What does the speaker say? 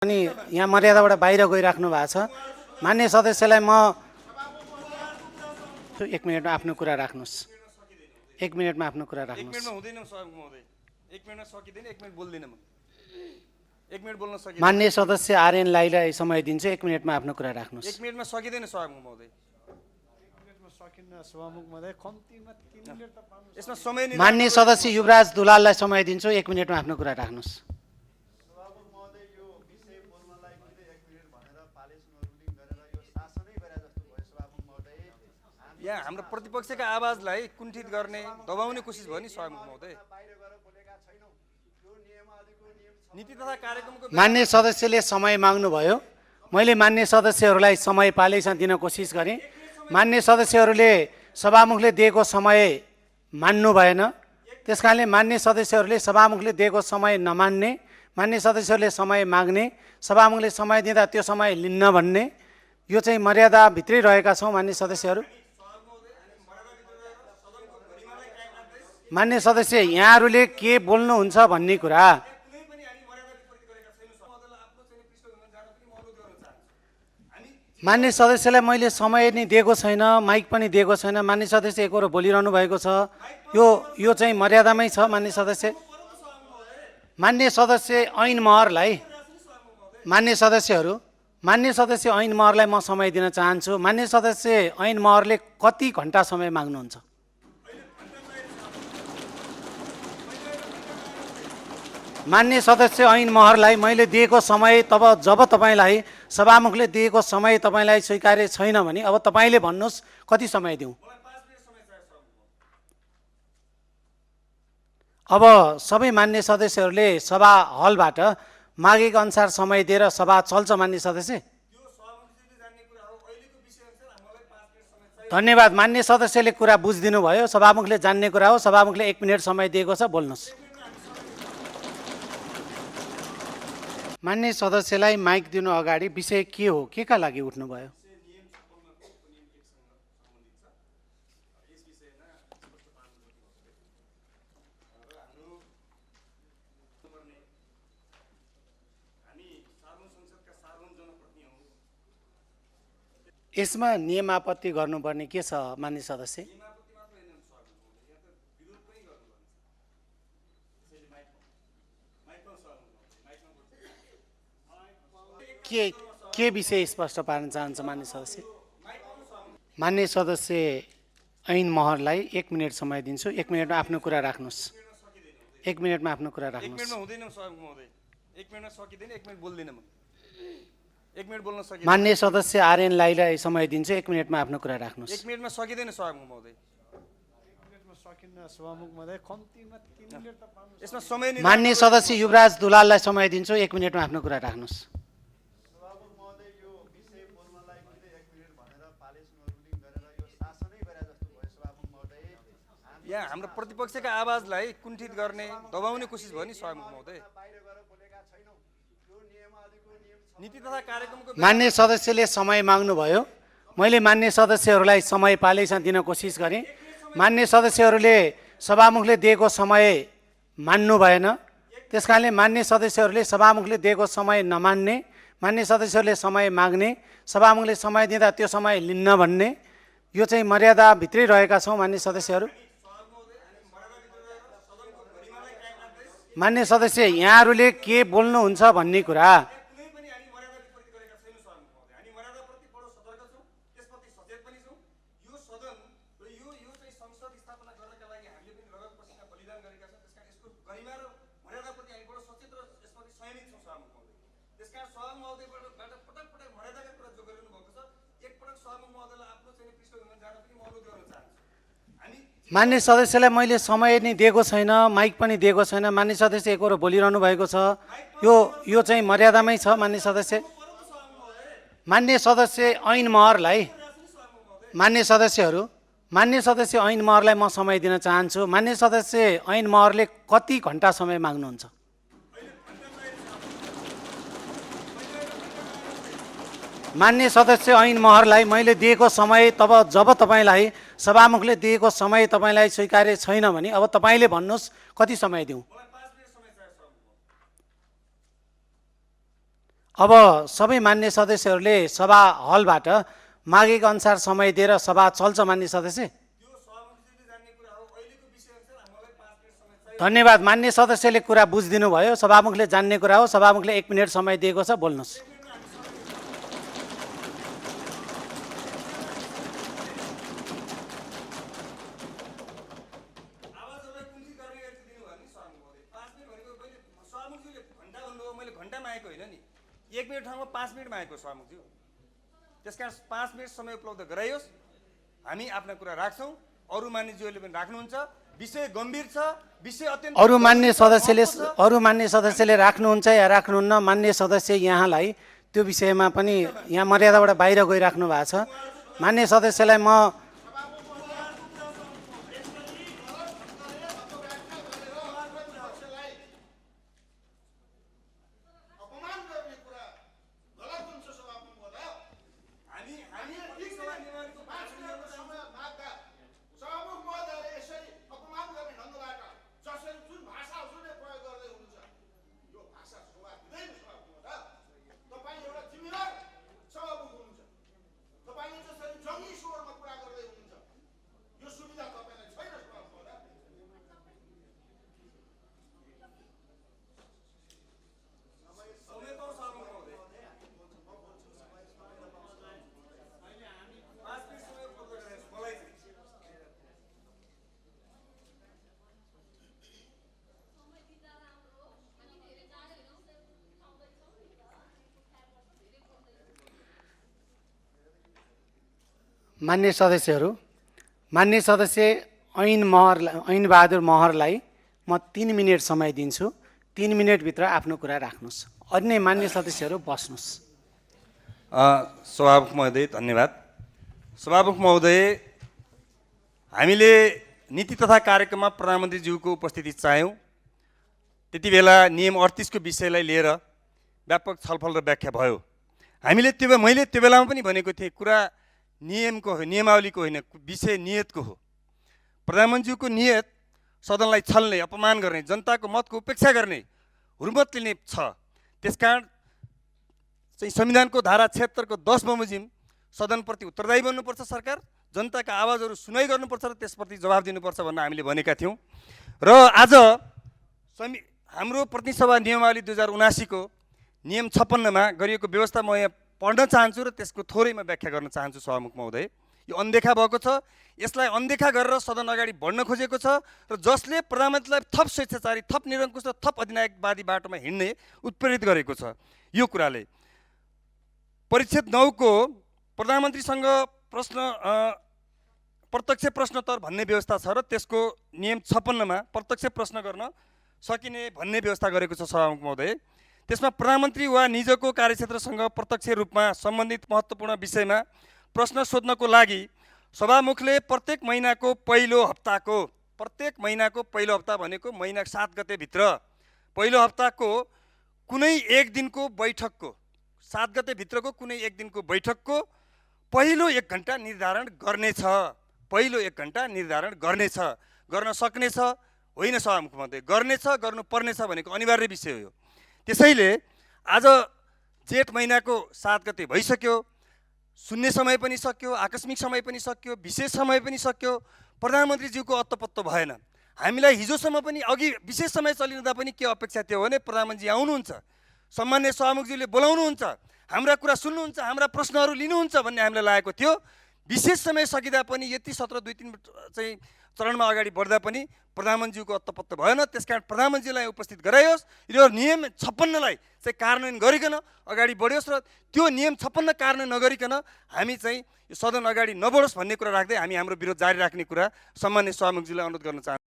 अनि यहाँ मर्यादाबाट बाहिर गइराख्नु भएको छ। मान्य सदस्यलाई म 1 मिनेटमा आफ्नो कुरा राख्नुस्। 1 मिनेटमा आफ्नो कुरा राख्नुस्। 1 मिनेटमा हुँदैन सभामुख महोदय। 1 मिनेटमा सकिदैन, 1 मिनेट बोल्दिन म। 1 मिनेट बोल्न सकिदैन। मान्य सदस्य आर्यन लाईलाई समय दिन्छु। 1 मिनेटमा आफ्नो कुरा राख्नुस्। 1 मिनेटमा सकिदैन सभामुख महोदय। 1 मिनेटमा सकिन्न सभामुख महोदय। कम्तीमा 3 मिनेट त पाउनु। यसमा समय नै मान्य सदस्य युवराज दुलाललाई समय दिन्छु। 1 मिनेटमा आफ्नो कुरा राख्नुस्। सभामुख महोदय यो विषय बोल्नलाई किन 1 मिनेट भनेर पालेसमा रुलिङ गरेर यो शासनै गरे जस्तो भयो सभामुख महोदय। यहाँ हाम्रो प्रतिपक्षका आवाजलाई कुण्ठित गर्ने, दबाउने कोसिस भयो नि सभामुख महोदय। बाहिर गएर बोलेका छैनौं। यो नियमावलीको नियम नीति तथा कार्यक्रमको मान्य सदस्यले समय माग्नुभयो। मैले मान्य सदस्यहरूलाई समय पालैसँग दिन कोसिस गरेँ। मान्य सदस्यहरूले सभामुखले दिएको समय मान्नु भएन। त्यसकारणले मान्य सदस्यहरूले सभामुखले दिएको समय नमान्ने, मान्य सदस्यहरूले समय माग्ने, सभामुखले समय दिँदा त्यो समय लिन्न भन्ने, यो चाहिँ मर्यादाभित्रै रहेका छौँ। मान्य सदस्यहरू, मान्य सदस्य यहाँहरूले के बोल्नुहुन्छ भन्ने कुरा मान्य सदस्यलाई मैले समय नि दिएको छैन, माइक पनि दिएको छैन। मान्य सदस्य एकहोरो बोलिरहनु भएको छ। यो चाहिँ मर्यादामै छ। मान्य सदस्य, मान्य सदस्य ऐन महरलाई, मान्य सदस्यहरू, मान्य सदस्य ऐन महरलाई म समय दिन चाहन्छु। मान्य सदस्य ऐन महरले कति घण्टा समय माग्नुहुन्छ? मान्य सदस्य ऐन महरलाई मैले दिएको समय जब तपाईँलाई सभामुखले दिएको समय तपाईँलाई स्वीकार्य छैन भने अब तपाईँले भन्नुहोस् कति समय दिउँ? अब सबै मान्य सदस्यहरूले सभा हलबाट मागेको अनुसार समय दिएर सभा चल्छ। मान्य सदस्य, धन्यवाद। मान्य सदस्यले कुरा बुझिदिनु भयो। सभामुखले जान्ने कुरा हो। सभामुखले 1 मिनेट समय दिएको छ, बोल्नुहोस्। मान्य सदस्यलाई माइक दिनु अगाडि विषय के हो, के का लागि उठ्नुभयो? यसमा नियम आपत्ति गर्नुपर्ने के छ? मान्य सदस्य, के विषय स्पष्ट पार्न चाहन्छ? मान्य सदस्य, मान्य सदस्य ऐन महरलाई 1 मिनेट समय दिन्छु। 1 मिनेटमा आफ्नो कुरा राख्नुहोस्। 1 मिनेटमा आफ्नो कुरा 1 राख्नुहोस्। मिनेटमा हुँदैन सभामुख महोदय। 1 मिनेटमा सकिदैन, 1 मिनेट बोल्दिन म। 1 मिनेट बोल्न सकिदैन। मान्य सदस्य आर्यन लाईलाई समय दिन्छु। 1 मिनेटमा आफ्नो कुरा राख्नुहोस्। 1 मिनेटमा सकिदैन सभामुख महोदय। 1 मिनेटमा सकिन्न सभामुख महोदय। कम्तीमा 3 मिनेट त पाउनु। यसमा समय नै मान्य सदस्य युवराज दुलाललाई समय दिन्छु। 1 मिनेटमा आफ्नो कुरा राख्नुहोस्। सभामुख महोदय यो विषय बोल्नलाई किन 1 मिनेट भनेर पालेसमा रुलिङ गरेर यो शासनै गरे जस्तो भयो सभामुख महोदय। यहाँ हाम्रो प्रतिपक्षका आवाजलाई कुण्ठित गर्ने, दबाउने कोसिस भयो नि सभामुख महोदय। बाहिर गएर बोलेका छैनौं। यो नियमावलीको नियम नीति तथा कार्यक्रमको मान्य सदस्यले समय माग्नुभयो। मैले मान्य सदस्यहरूलाई समय पालैसँग दिन कोसिस गरेँ। मान्य सदस्यहरूले सभामुखले दिएको समय मान्नु भएन। त्यसकारणले मान्य सदस्यहरूले सभामुखले दिएको समय नमान्ने, मान्य सदस्यहरूले समय माग्ने, सभामुखले समय दिँदा त्यो समय लिन्न भन्ने, यो चाहिँ मर्यादाभित्रै रहेका छौँ। मान्य सदस्यहरू, मान्य सदस्य यहाँहरूले के बोल्नुहुन्छ भन्ने कुरा मान्य सदस्यलाई मैले समय नि दिएको छैन, माइक पनि दिएको छैन। मान्य सदस्य एकहोरो बोलिरहनु भएको छ। यो चाहिँ मर्यादामै छ। मान्य सदस्य, मान्य सदस्य ऐन महरलाई, मान्य सदस्यहरू, मान्य सदस्य ऐन महरलाई म समय दिन चाहन्छु। मान्य सदस्य ऐन महरले कति घण्टा समय माग्नुहुन्छ? मान्य सदस्य ऐन महरलाई मैले दिएको समय जब तपाईँलाई सभामुखले दिएको समय तपाईँलाई स्वीकार्य छैन भने अब तपाईँले भन्नुहोस् कति समय दिउँ? अब सबै मान्य सदस्यहरूले सभा हलबाट मागेको अनुसार समय दिएर सभा चल्छ मान्य सदस्य। त्यो सभामुखजीले जान्ने कुरा हो। अहिलेको विषयअनुसार मलाई 5 मिनट समय चाहियो। धन्यवाद। मान्य सदस्यले कुरा बुझिदिनु भयो। सभामुखले जान्ने कुरा हो। सभामुखले 1 मिनट समय दिएको छ, बोल्नुहोस्। आवाजलाई कुन्ठी गर्ने गरी दिनुभयो नि सभामुख महोदय। 5 मिनट भनेको मैले सभामुखजीले घन्टा भन्नुभयो, मैले घन्टा मागेको होइन नि। 1 मिनट ठाउँमा 5 मिनट मागेको सभामुखज्यू। त्यसकारण 5 मिनट समय उपलब्ध गराइयोस्। हामी आफ्ना कुरा राख्छौँ। अरू मान्यज्यूहरूले पनि राख्नुहुन्छ। विषय गम्भीर छ, विषय अत्यन्त अरू मान्य सदस्यले राख्नुहुन्छ या राख्नुहुन्न, मान्य सदस्य यहाँलाई त्यो विषयमा पनि यहाँ मर्यादाबाट बाहिर गइराख्नु भएको छ। मान्य सदस्यलाई म अपमान गर्ने कुरा गलत हुन्छ सभामुख महोदय। हामी प्रत्येक सभा नियमको 5 मिनटको समय माग्दा सभामुख महोदयले यसरी अपमान गर्ने ढङ्गबाट जसरी जुन भाषा जुनले प्रयोग गर्दै हुनुहुन्छ, यो भाषा शोभा दिँदैन सभामुख महोदय। तपाईँ एउटा जिम्मेवार सभामुख हुनुहुन्छ। तपाईँले जसरी जङ्गी स्वरमा कुरा गर्दै हुनुहुन्छ, यो सुविधा तपाईँलाई छैन सभामुख महोदय। समय पाउँ सभामुख महोदय। 5 मिनट समय उपलब्ध गराइयोस् मलाई चाहिँ। मान्य सदस्यहरू, मान्य सदस्य ऐनबहादुर महरलाई म 3 मिनट समय दिन्छु। 3 मिनटभित्र आफ्नो कुरा राख्नुहोस्। अन्य मान्य सदस्यहरू बस्नुहोस्। सभामुख महोदय धन्यवाद। सभामुख महोदय, हामीले नीति तथा कार्यक्रममा प्रधानमन्त्रीज्यूको उपस्थिति चाह्यौँ। त्यति बेला नियम 38 को विषयलाई लिएर व्यापक छलफल र व्याख्या भयो। मैले त्यो बेलामा पनि भनेको थिएँ, कुरा नियमको हो, नियमावलीको होइन, विषय नियतको हो। प्रधानमन्त्रीज्यूको नियत सदनलाई छल्ने, अपमान गर्ने, जनताको मतको उपेक्षा गर्ने, हुर्मत लिने छ। त्यसकारण चाहिँ संविधानको धारा 76 को 10 बमोजिम सदनप्रति उत्तरदायी बन्नुपर्छ सरकार, जनताका आवाजहरू सुनाइ गर्नुपर्छ र त्यसप्रति जवाफ दिनुपर्छ भनेर हामीले भनेका थियौँ। र आज हाम्रो प्रतिनिधि सभा नियमावली 2079 को नियम 56 मा गरिएको व्यवस्था म यहाँ पढ्न चाहन्छु र त्यसको थोरै म व्याख्या गर्न चाहन्छु सभामुख महोदय। यो अनदेखा भएको छ। यसलाई अनदेखा गरेर सदन अगाडि बढ्न खोजेको छ र जसले प्रधानमन्त्रीलाई थप स्वेच्छाचारी, थप निरङ्कुश र थप अधिनायकवादी बाटोमा हिँड्ने उत्प्रेरित गरेको छ। यो कुराले परिच्छेद 9 को प्रधानमन्त्रीसँग प्रत्यक्ष प्रश्नोत्तर भन्ने व्यवस्था छ र त्यसको नियम 56 मा प्रत्यक्ष प्रश्न गर्न सकिने भन्ने व्यवस्था गरेको छ सभामुख महोदय। त्यसमा प्रधानमन्त्री वा निजको कार्यक्षेत्रसँग प्रत्यक्ष रूपमा सम्बन्धित महत्त्वपूर्ण विषयमा प्रश्न सोध्नको लागि सभामुखले प्रत्येक महिनाको पहिलो हप्ता भनेको महिना 7 गते भित्र पहिलो हप्ताको कुनै एक दिनको बैठकको 7 गते भित्रको कुनै एक दिनको बैठकको पहिलो 1 घण्टा निर्धारण गर्नेछ। गर्न सक्नेछ होइन सभामुख महोदय, गर्नेछ, गर्नुपर्नेछ भनेको अनिवार्य विषय हो। त्यसैले आज जेठ महिनाको 7 गते भइसक्यो, शून्य समय पनि सक्यो, आकस्मिक समय पनि सक्यो, विशेष समय पनि सक्यो, प्रधानमन्त्रीज्यूको अत्तोपत्तो भएन। हामीलाई हिजोसम्म पनि अघि विशेष समय चलिरहँदा पनि के अपेक्षा थियो भने प्रधानमन्त्री आउनुहुन्छ, सम्मान्य सभामुखज्यूले बोलाउनुहुन्छ, हाम्रा कुरा सुन्नुहुन्छ, हाम्रा प्रश्नहरू लिनुहुन्छ भन्ने हामीलाई लागेको थियो। विशेष समय सकिँदा पनि यति सत्र 2-3 चाहिँ चरणमा अगाडि बढ्दा पनि प्रधानमन्त्रीज्यूको अत्तोपत्तो भएन। त्यसकारण प्रधानमन्त्रीलाई उपस्थित गराइयोस् र नियम 56 लाई चाहिँ कार्यान्वयन गरिकन अगाडि बढ्योस् र त्यो नियम 56 कार्यान्वयन नगरिकन हामी चाहिँ सदन अगाडि नबढोस् भन्ने कुरा राख्दै हामी हाम्रो विरोध जारी राख्ने कुरा सम्मान्य सभामुखज्यूलाई अनुरोध गर्न चाहन्छु।